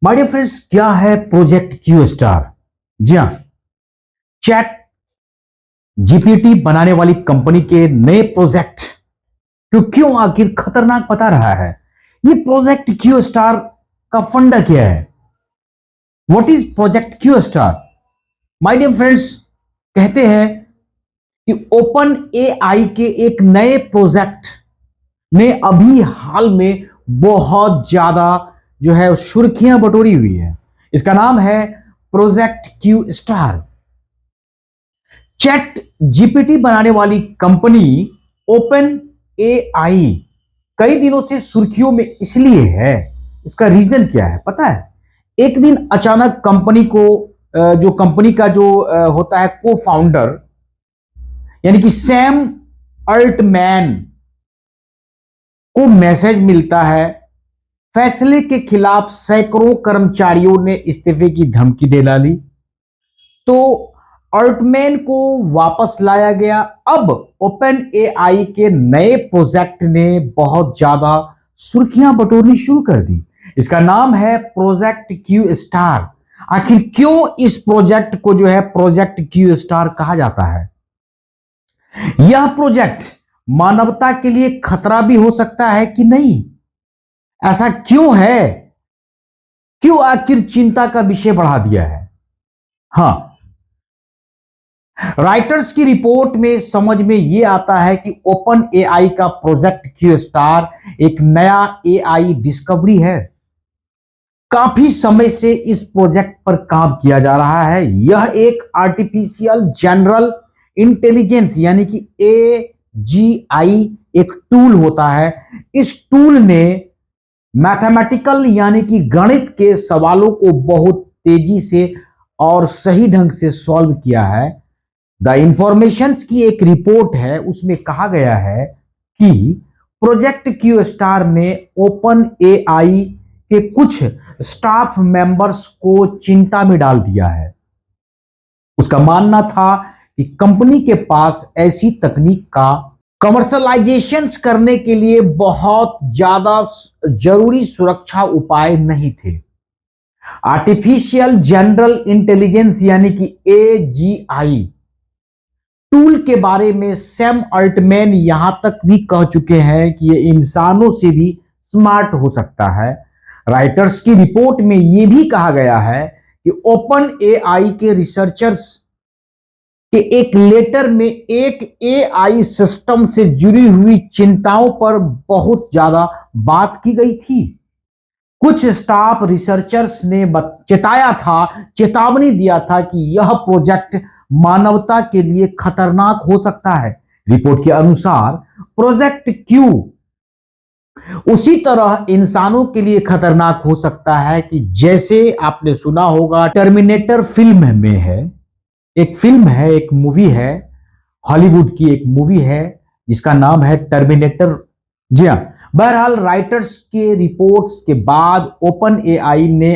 My dear friends, क्या है project Q star? जी हां, चैट जीपीटी बनाने वाली कंपनी के नए प्रोजेक्ट तो क्यों आखिर खतरनाक बता रहा है। ये प्रोजेक्ट क्यू स्टार का फंडा क्या है? What is project Q star? My dear friends, कहते हैं कि ओपन एआई के एक नए प्रोजेक्ट ने अभी हाल में बहुत ज्यादा जो है सुर्खियां बटोरी हुई है। इसका नाम है project Q star. Chat GPT बनाने वाली कंपनी ओपन एआई कई दिनों से सुर्खियों में इसलिए है। इसका रीजन क्या है पता है? एक दिन अचानक कंपनी को जो कंपनी का जो होता है को फाउंडर यानी कि सैम अल्टमैन को मैसेज मिलता है। फैसले के खिलाफ सैकड़ों कर्मचारियों ने इस्तीफे की धमकी दे डाली तो अल्टमैन को वापस लाया गया। अब ओपन एआई के नए प्रोजेक्ट ने बहुत ज्यादा सुर्खियां बटोरनी शुरू कर दी। इसका नाम है प्रोजेक्ट क्यू स्टार। आखिर क्यों इस प्रोजेक्ट को जो है प्रोजेक्ट क्यू स्टार कहा जाता है? यह प्रोजेक्ट मानवता के लिए खतरा भी हो सकता है कि नहीं? ऐसा क्यों है? क्यों आखिर चिंता का विषय बढ़ा दिया है? हां, राइटर्स की रिपोर्ट में समझ में यह आता है कि ओपन एआई का प्रोजेक्ट क्यू स्टार एक नया एआई डिस्कवरी है। काफी समय से इस प्रोजेक्ट पर काम किया जा रहा है। यह एक आर्टिफिशियल जनरल इंटेलिजेंस यानी कि एजीआई एक टूल होता है। इस टूल ने मैथमेटिकल यानी कि गणित के सवालों को बहुत तेजी से और सही ढंग से सॉल्व किया है। द इंफॉर्मेशंस की एक रिपोर्ट है, उसमें कहा गया है कि प्रोजेक्ट क्यू स्टार ने ओपन एआई के कुछ स्टाफ मेंबर्स को चिंता में डाल दिया है। उसका मानना था कि कंपनी के पास ऐसी तकनीक का कमर्शलाइजेशन करने के लिए बहुत ज्यादा जरूरी सुरक्षा उपाय नहीं थे। आर्टिफिशियल जनरल इंटेलिजेंस यानी कि एजीआई टूल के बारे में सैम अल्टमैन यहां तक भी कह चुके हैं कि यह इंसानों से भी स्मार्ट हो सकता है। राइटर्स की रिपोर्ट में यह भी कहा गया है कि ओपन एआई के रिसर्चर्स के एक लेटर में एक एआई सिस्टम से जुड़ी हुई चिंताओं पर बहुत ज्यादा बात की गई थी। कुछ स्टाफ रिसर्चर्स ने चेतावनी दिया था कि यह प्रोजेक्ट मानवता के लिए खतरनाक हो सकता है। रिपोर्ट के अनुसार प्रोजेक्ट क्यू उसी तरह इंसानों के लिए खतरनाक हो सकता है कि जैसे आपने सुना होगा टर्मिनेटर फिल्म में है। एक फिल्म है, एक मूवी है, हॉलीवुड की एक मूवी है जिसका नाम है टर्मिनेटर। जी हां, बहरहाल राइटर्स के रिपोर्ट्स के बाद ओपन एआई ने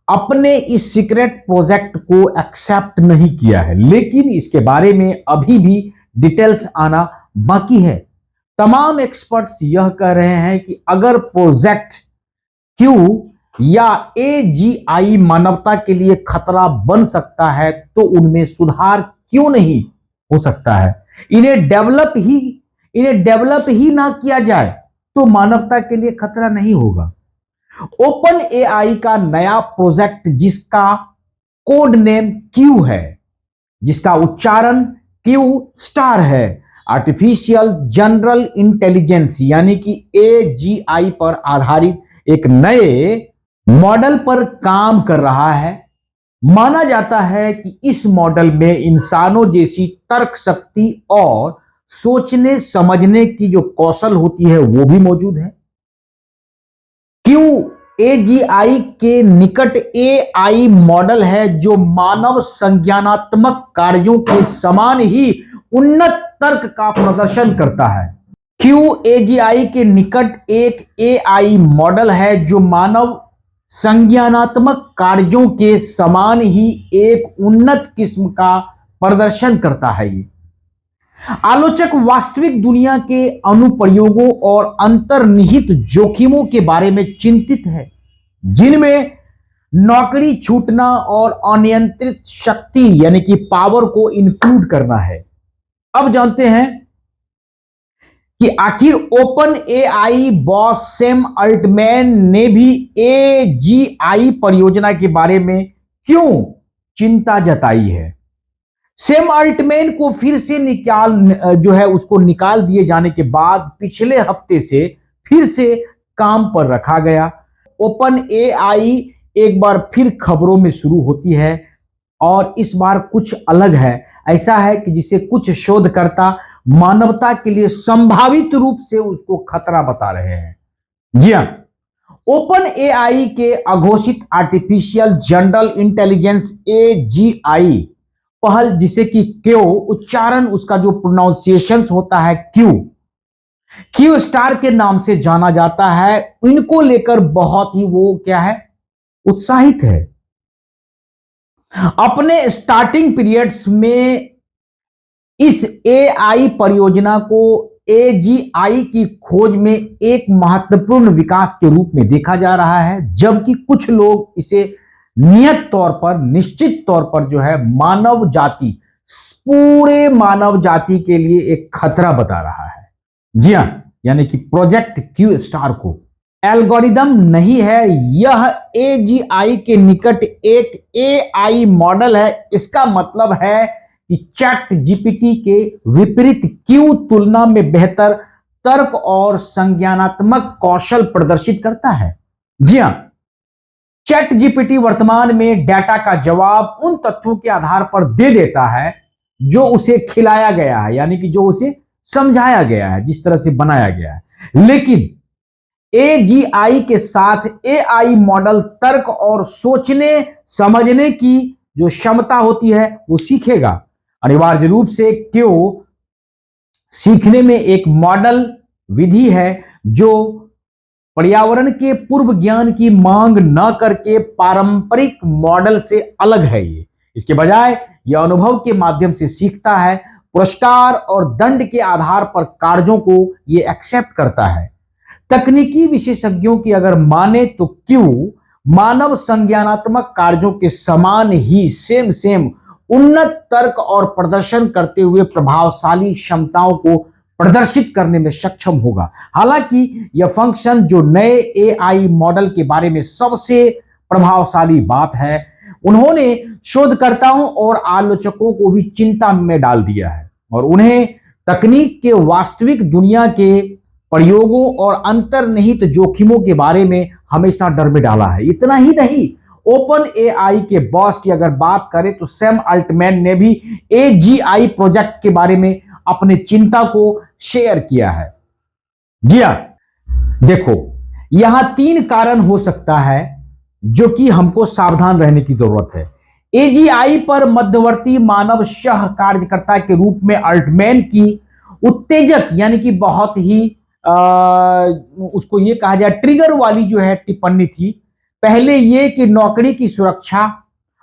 अपने इस सीक्रेट प्रोजेक्ट को एक्सेप्ट नहीं किया है, लेकिन इसके बारे में अभी भी डिटेल्स आना बाकी है। तमाम एक्सपर्ट्स यह कह रहे हैं कि अगर प्रोजेक्ट क्यू या एजीआई मानवता के लिए खतरा बन सकता है तो उनमें सुधार क्यों नहीं हो सकता है? इन्हें डेवलप ही ना किया जाए तो मानवता के लिए खतरा नहीं होगा। ओपन एआई का नया प्रोजेक्ट जिसका कोड नेम क्यू है, जिसका उच्चारण क्यू स्टार है, आर्टिफिशियल जनरल इंटेलिजेंस यानी कि एजीआई पर आधारित एक नए मॉडल पर काम कर रहा है। माना जाता है कि इस मॉडल में इंसानों जैसी तर्क शक्ति और सोचने समझने की जो कौशल होती है वो भी मौजूद है। क्यू एजीआई के निकट एआई मॉडल है जो मानव संज्ञानात्मक कार्यों के समान ही उन्नत तर्क का प्रदर्शन करता है। क्यू एजीआई के निकट एक एआई मॉडल है जो मानव संज्ञानात्मक कार्यों के समान ही एक उन्नत किस्म का प्रदर्शन करता है। ये आलोचक वास्तविक दुनिया के अनुप्रयोगों और अंतर्निहित जोखिमों के बारे में चिंतित है, जिनमें नौकरी छूटना और अनियंत्रित शक्ति यानी कि पावर को इंक्लूड करना है। अब जानते हैं कि आखिर OpenAI boss Sam Altman ने भी एजीआई परियोजना के बारे में क्यों चिंता जताई है। सैम अल्टमैन को फिर से उसको निकाल दिए जाने के बाद पिछले हफ्ते से फिर से काम पर रखा गया। ओपन एआई एक बार फिर खबरों में शुरू होती है और इस बार कुछ अलग है। ऐसा है कि जिसे कुछ शोधकर्ता मानवता के लिए संभावित रूप से उसको खतरा बता रहे हैं। जी हां, ओपन एआई के अघोषित आर्टिफिशियल जनरल इंटेलिजेंस एजीआई पहल, जिसे कि क्यू उच्चारण उसका जो प्रोनाउंसिएशन होता है क्यू स्टार के नाम से जाना जाता है, इनको लेकर बहुत ही वो क्या है उत्साहित है। अपने स्टार्टिंग पीरियड्स में इस एआई परियोजना को एजीआई की खोज में एक महत्वपूर्ण विकास के रूप में देखा जा रहा है, जबकि कुछ लोग इसे निश्चित तौर पर जो है पूरे मानव जाति के लिए एक खतरा बता रहा है। जी हां, यानी कि प्रोजेक्ट क्यू स्टार को एल्गोरिदम नहीं है, यह एजीआई के निकट एक एआई मॉडल है। इसका मतलब है कि चैट जीपीटी के विपरीत क्यू तुलना में बेहतर तर्क और संज्ञानात्मक कौशल प्रदर्शित करता है। जी हां, चैट जीपीटी वर्तमान में डेटा का जवाब उन तथ्यों के आधार पर दे देता है जो उसे खिलाया गया है, यानी कि जो उसे समझाया गया है, जिस तरह से बनाया गया है। लेकिन एजीआई के साथ एआई मॉडल तर्क और सोचने समझने की जो क्षमता होती है वो सीखेगा। अनिवार्य रूप से क्यों सीखने में एक मॉडल विधि है जो पर्यावरण के पूर्व ज्ञान की मांग न करके पारंपरिक मॉडल से अलग है। इसके बजाय यह अनुभव के माध्यम से सीखता है, पुरस्कार और दंड के आधार पर कार्यों को यह एक्सेप्ट करता है। तकनीकी विशेषज्ञों की अगर माने तो क्यू मानव संज्ञानात्मक कार्यों के समान ही सेम उन्नत तर्क और प्रदर्शन करते हुए प्रभावशाली क्षमताओं को प्रदर्शित करने में सक्षम होगा। हालांकि यह फंक्शन जो नए एआई मॉडल के बारे में सबसे प्रभावशाली बात है, उन्होंने शोधकर्ताओं और आलोचकों को भी चिंता में डाल दिया है और उन्हें तकनीक के वास्तविक दुनिया के प्रयोगों और अंतर्निहित जोखिमों के बारे में हमेशा डर में डाला है। इतना ही नहीं, ओपन एआई के बॉस की अगर बात करें तो सैम अल्टमैन ने भी एजीआई प्रोजेक्ट के बारे में अपने चिंता को शेयर किया है। जी हां, देखो यहां 3 कारण हो सकता है जो कि हमको सावधान रहने की जरूरत है। एजीआई पर मध्यवर्ती मानव सह कार्यकर्ता के रूप में अल्टमैन की उत्तेजक यानी कि बहुत ही उसको ये कहा जाए ट्रिगर वाली जो है टिप्पणी थी। पहले ये कि नौकरी की सुरक्षा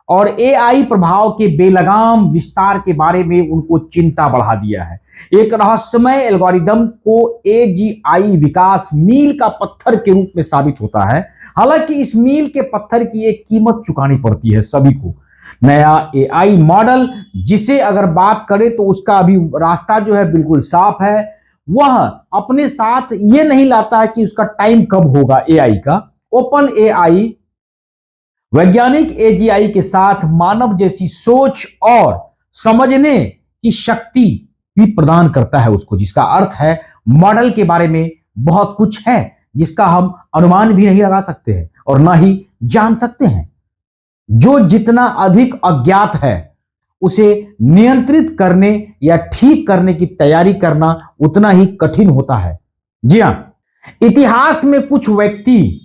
और एआई प्रभाव के बेलगाम विस्तार के बारे में उनको चिंता बढ़ा दिया है। एक रहस्यमय एल्गोरिदम को एजीआई विकास मील का पत्थर के रूप में साबित होता है। हालांकि इस मील के पत्थर की एक कीमत चुकानी पड़ती है सभी को। नया एआई मॉडल जिसे अगर बात करें तो उसका अभी रास्ता जो है बिल्कुल साफ है। वह अपने साथ ये नहीं लाता है कि उसका टाइम कब होगा एआई का। ओपन एआई वैज्ञानिक एजीआई के साथ मानव जैसी सोच और समझने की शक्ति भी प्रदान करता है उसको, जिसका अर्थ है मॉडल के बारे में बहुत कुछ है जिसका हम अनुमान भी नहीं लगा सकते हैं और ना ही जान सकते हैं। जो जितना अधिक अज्ञात है उसे नियंत्रित करने या ठीक करने की तैयारी करना उतना ही कठिन होता है। जी हां, इतिहास में कुछ व्यक्ति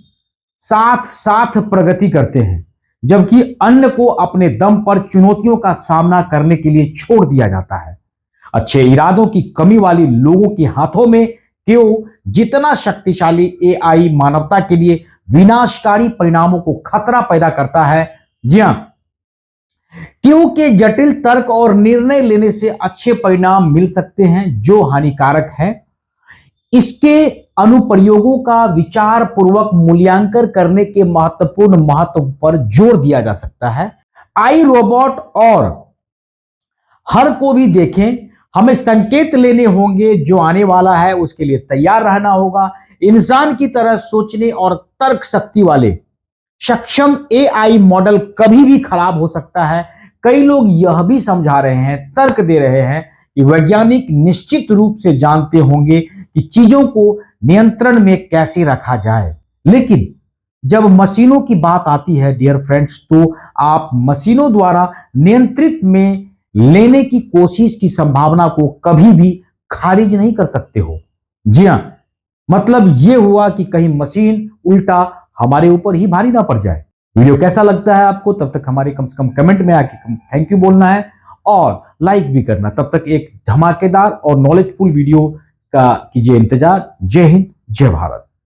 साथ साथ प्रगति करते हैं जबकि अन्य को अपने दम पर चुनौतियों का सामना करने के लिए छोड़ दिया जाता है। अच्छे इरादों की कमी वाली लोगों के हाथों में क्यों जितना शक्तिशाली एआई मानवता के लिए विनाशकारी परिणामों को खतरा पैदा करता है। जी हां, क्योंकि जटिल तर्क और निर्णय लेने से अच्छे परिणाम मिल सकते हैं जो हानिकारक है। इसके अनुप्रयोगों का विचार पूर्वक मूल्यांकन करने के महत्वपूर्ण महत्व पर जोर दिया जा सकता है। आई रोबोट और हर को भी देखें, हमें संकेत लेने होंगे, जो आने वाला है उसके लिए तैयार रहना होगा। इंसान की तरह सोचने और तर्क शक्ति वाले सक्षम एआई मॉडल कभी भी खराब हो सकता है। कई लोग यह भी समझा रहे हैं, तर्क दे रहे हैं कि वैज्ञानिक निश्चित रूप से जानते होंगे कि चीजों को नियंत्रण में कैसे रखा जाए। लेकिन जब मशीनों की बात आती है डियर फ्रेंड्स, तो आप मशीनों द्वारा नियंत्रित में लेने की कोशिश की संभावना को कभी भी खारिज नहीं कर सकते हो। जी हां, मतलब यह हुआ कि कहीं मशीन उल्टा हमारे ऊपर ही भारी ना पड़ जाए। वीडियो कैसा लगता है आपको? तब तक हमारे कम से कम कमेंट में आके थैंक यू बोलना है और लाइक भी करना। तब तक एक धमाकेदार और नॉलेजफुल वीडियो का कीजिए इंतजार। जय हिंद, जय भारत।